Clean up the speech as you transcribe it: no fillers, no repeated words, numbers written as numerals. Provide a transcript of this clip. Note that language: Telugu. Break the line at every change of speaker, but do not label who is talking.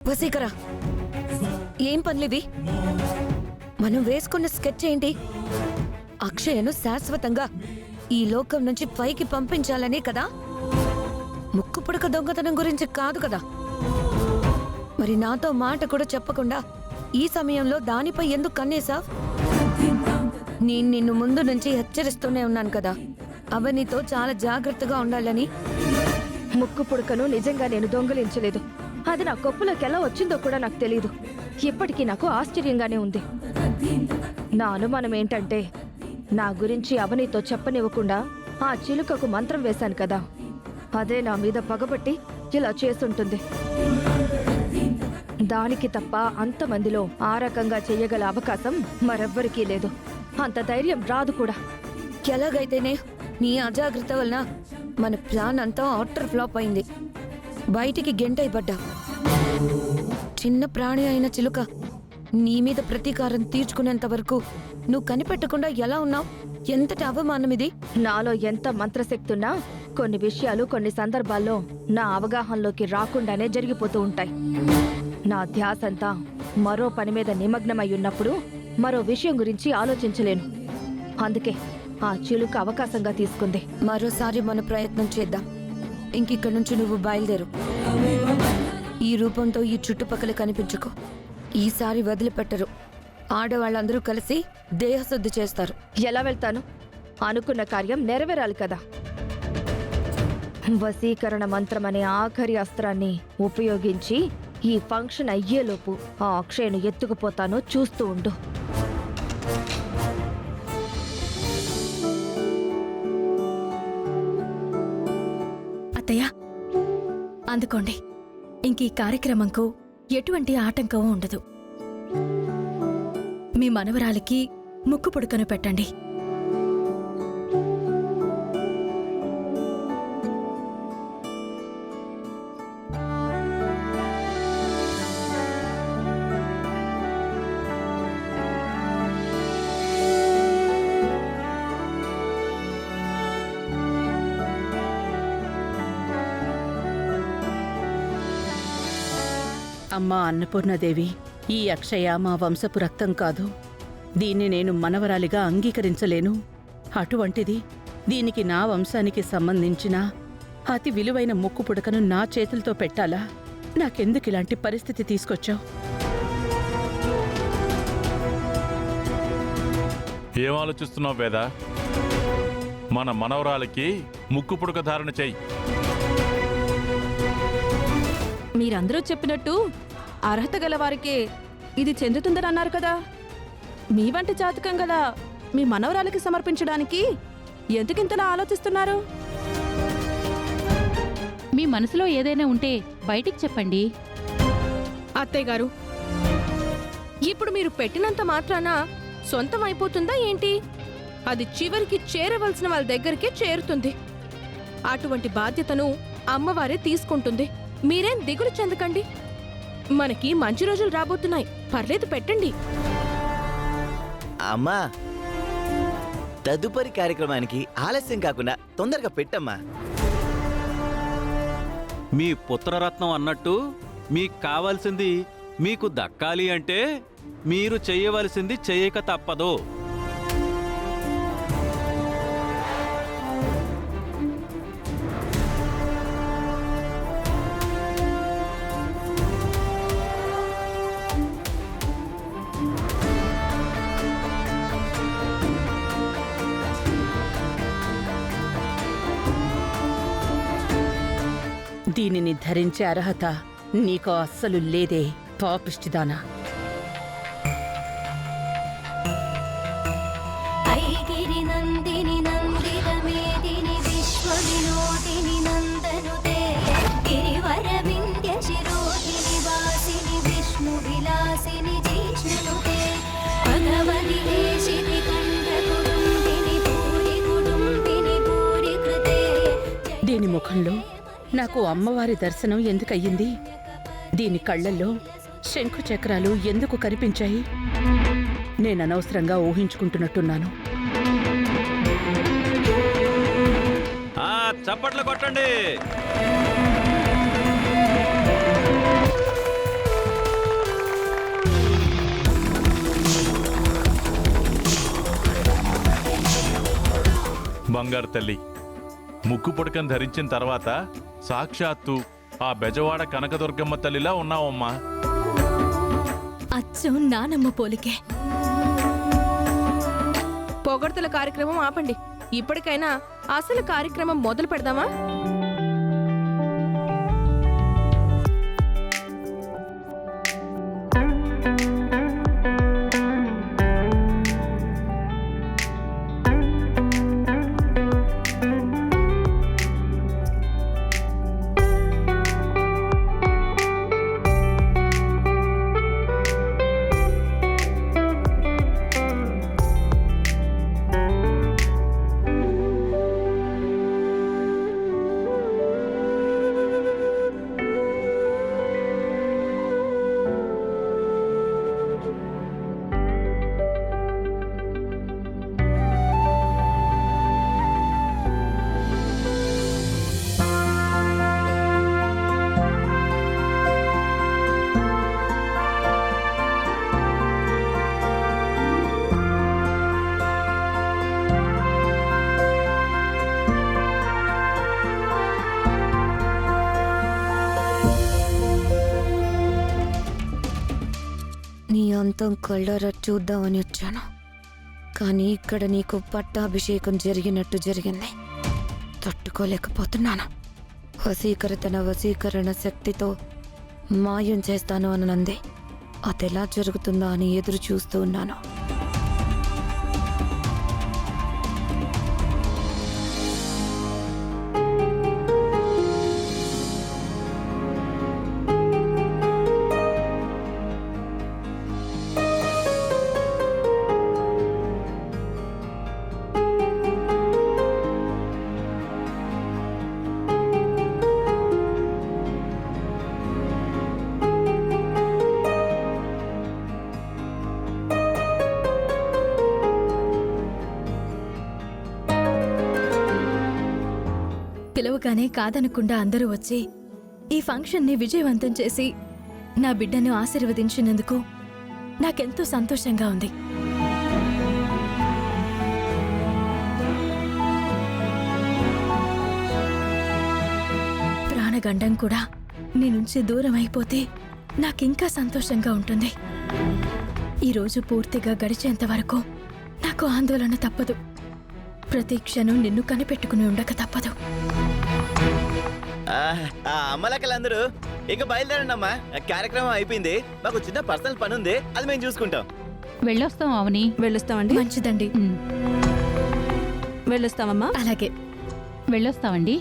వసీకరా, ఏం పనులివి? మనం వేసుకున్న స్కెచ్ ఏంటి? అక్షయను శాశ్వతంగా ఈ లోకం నుంచి పైకి పంపించాలనే కదా? ముక్కు పుడక దొంగతనం గురించి కాదు కదా? మరి నాతో మాట కూడా చెప్పకుండా ఈ సమయంలో దానిపై ఎందుకు కన్నేశావ్? నేను నిన్ను ముందు నుంచి హెచ్చరిస్తూనే ఉన్నాను కదా, అవనితో చాలా జాగ్రత్తగా ఉండాలని.
ముక్కు పుడకను నిజంగా నేను దొంగలించలేదు. అది నా కొప్పులోకి ఎలా వచ్చిందో కూడా నాకు తెలీదు. ఇప్పటికీ నాకు ఆశ్చర్యంగానే ఉంది. నా అనుమానం ఏంటంటే, నా గురించి అవనితో చెప్పనివ్వకుండా ఆ చిలుకకు మంత్రం వేశాను కదా, అదే నా మీద పగబట్టి ఇలా చేస్తుంటుంది. దానికి తప్ప అంతమందిలో ఆ రకంగా చెయ్యగల అవకాశం మరెవ్వరికీ లేదు. అంత ధైర్యం రాదు కూడా.
ఎలాగైతేనే నీ అజాగ్రత్త వలన మన ప్లాన్ అంతా ఆటర్ ఫ్లాప్ అయింది. బయటికి గెంటైపడ్డా. చిన్న ప్రాణి అయిన చిలుక నీ మీద ప్రతీకారం తీర్చుకునేంత వరకు నువ్వు కనిపెట్టకుండా ఎలా ఉన్నావు? ఎంతటి అవమానం ఇది!
నాలో ఎంత మంత్రశక్తున్నా కొన్ని విషయాలు కొన్ని సందర్భాల్లో నా అవగాహనలోకి రాకుండానే జరిగిపోతూ ఉంటాయి. నా ధ్యాసంతా మరో పని మీద నిమగ్నమై ఉన్నప్పుడు మరో విషయం గురించి ఆలోచించలేను. అందుకే ఆ చిలుక అవకాశంగా తీసుకుంది.
మరోసారి మన ప్రయత్నం చేద్దాం. ఇంకిక్కడి నుంచి నువ్వు బయలుదేరు. ఈ రూపంతో ఈ చుట్టుపక్కల కనిపించుకో. ఈసారి వదిలిపెట్టరు. ఆడవాళ్ళందరూ కలిసి దేహశుద్ధి చేస్తారు.
ఎలా వెళ్తాను? అనుకున్న కార్యం నెరవేరాలి కదా. వశీకరణ మంత్రం అనే ఆఖరి అస్త్రాన్ని ఉపయోగించి ఈ ఫంక్షన్ అయ్యేలోపు ఆ అక్షయను ఎత్తుకుపోతాను. చూస్తూ ఉండు.
అత్తయ్య, అందుకోండి. ఇంక ఈ కార్యక్రమంకు ఎటువంటి ఆటంకం ఉండదు. మీ మనవరాలికి ముక్కు పుడకను పెట్టండి.
అమ్మా అన్నపూర్ణదేవి, ఈ అక్షయ మా వంశపు రక్తం కాదు. దీన్ని నేను మనవరాలిగా అంగీకరించలేను. అటువంటిది దీనికి నా వంశానికి సంబంధించిన అతి విలువైన ముక్కు పుడకను నా చేతులతో పెట్టాలా? నాకెందుకు ఇలాంటి పరిస్థితి తీసుకొచ్చావు?
ఏం ఆలోచిస్తున్నావు వేద? మన మనవరాలికి ముక్కు పుడక ధారణ చెయ్యి.
మీరందరూ చెప్పినట్టు అర్హత గల వారికే ఇది చెందుతుందని అన్నారు కదా. మీ వంటి జాతకం గల మీ మనవరాలికి సమర్పించడానికి ఎందుకింతలా ఆలోచిస్తున్నారు?
మీ మనసులో ఏదైనా ఉంటే బయటికి చెప్పండి.
అత్తయ్య గారు, ఇప్పుడు మీరు పెట్టినంత మాత్రాన సొంతం అయిపోతుందా ఏంటి? అది చివరికి చేరవలసిన వాళ్ళ దగ్గరికే చేరుతుంది. అటువంటి బాధ్యతను అమ్మవారే తీసుకుంటుంది. మీరేం దిగులు చెందకండి. మనకి మంచి రోజులు రాబోతున్నాయి. పర్లేదు, పెట్టండి.
అమ్మా, తదుపరి కార్యక్రమానికి ఆలస్యం కాకుండా తొందరగా పెట్టమ్మా.
మీ పుత్రరత్నం అన్నట్టు మీకు కావాల్సింది మీకు దక్కాలి అంటే మీరు చెయ్యవలసింది చెయ్యక తప్పదు.
దీనిని ధరించే అర్హత నీకు అస్సలు లేదే, పాపిష్టిదానా. దీని ముఖంలో నాకు అమ్మవారి దర్శనం ఎందుకయ్యింది? దీని కళ్ళల్లో శంఖు చక్రాలు ఎందుకు కనిపించాయి? నేననవసరంగా ఊహించుకుంటున్నట్టున్నాను.
చప్పట్లు కొట్టండి.
బంగారు తల్లి. ముక్కు పుడకను ధరించిన తర్వాత సాక్షాత్తు ఆ బెజవాడ కనకదుర్గమ్మ తల్లిలా ఉన్నావమ్మా.
అచ్చం నానమ్మ పోలికే.
పొగడ్తల కార్యక్రమం ఆపండి. ఇప్పటికైనా అసలు కార్యక్రమం మొదలు పెడదామా?
నీ అంతం కళ్ళారా చూద్దామని వచ్చాను, కానీ ఇక్కడ నీకు పట్టాభిషేకం జరిగినట్టు జరిగింది. తట్టుకోలేకపోతున్నాను. తన వశీకరణ శక్తితో మాయం చేస్తాను అనంది. అదెలా జరుగుతుందా అని ఎదురు చూస్తూ ఉన్నాను.
పిలవగానే కాదనకుండా అందరూ వచ్చి ఈ ఫంక్షన్ని విజయవంతం చేసి నా బిడ్డను ఆశీర్వదించినందుకు నాకెంతో సంతోషంగా ఉంది. ప్రాణగండం కూడా నీ నుంచి దూరం అయిపోతే నాకింకా సంతోషంగా ఉంటుంది. ఈరోజు పూర్తిగా గడిచేంత వరకు నాకు ఆందోళన తప్పదు. ప్రతి క్షణం నిన్ను కనిపెట్టుకుని ఉండక తప్పదు.
అమ్మలక్కలందరూ ఇక బయలుదేరండి అమ్మా. కార్యక్రమం అయిపోయింది. మాకు చిన్న పర్సనల్ పని ఉంది, అది మేము చూసుకుంటాం.
వెళ్ళొస్తాం అవని.
వెళ్ళొస్తామండి.
మంచిదండి.
వెళ్ళొస్తామమ్మా.
అలాగే
వెళ్ళొస్తామండి.